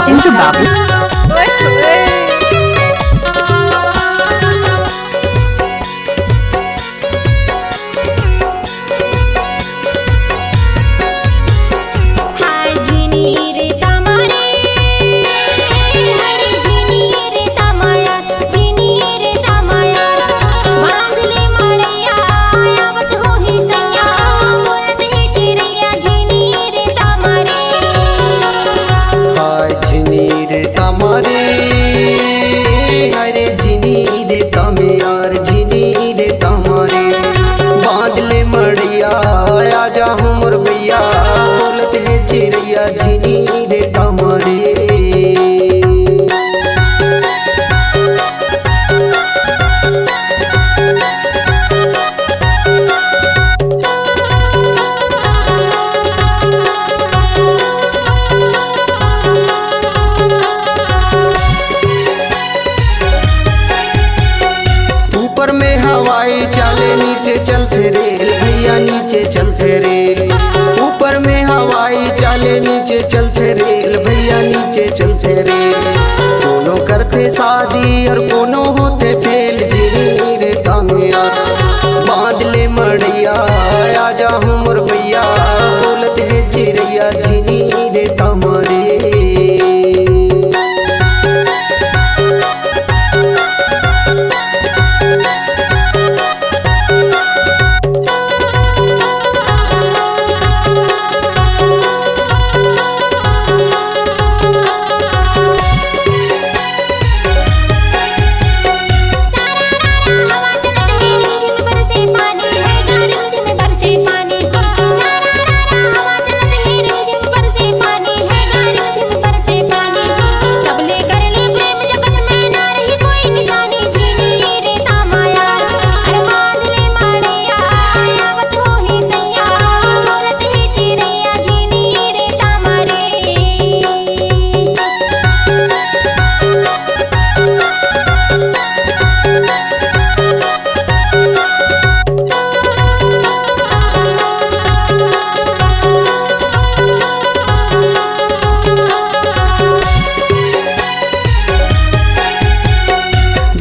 चिंटू बाबू। हरे झिनी रे तमे यार झिनी रे तमारे बादले मड़िया आजा हमर भैया बोलत है चिड़िया झिनी रे तमारे। ऊपर में हवाई चाले नीचे चलते रेल भैया नीचे चलते रेल। ऊपर में हवाई चाले नीचे चलते रेल भैया नीचे चलते रेल। दोनों करते शादी और कोनो होते फेल झिनी रे तमे यार बादले मड़िया आजा हमर भैया बोलत है चिड़िया झिनी रे तमारे।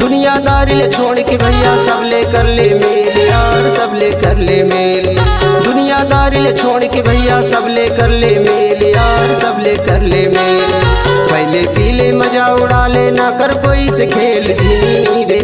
दुनियादारी ले छोड़ के भैया सब ले कर ले मेल यार सब ले कर ले मेल। दुनियादारी ले छोड़ के भैया सब ले कर ले मेल यार सब ले कर ले मेल। पहले पीले मजा उड़ा ले ना कर कोई से खेल झिनी रे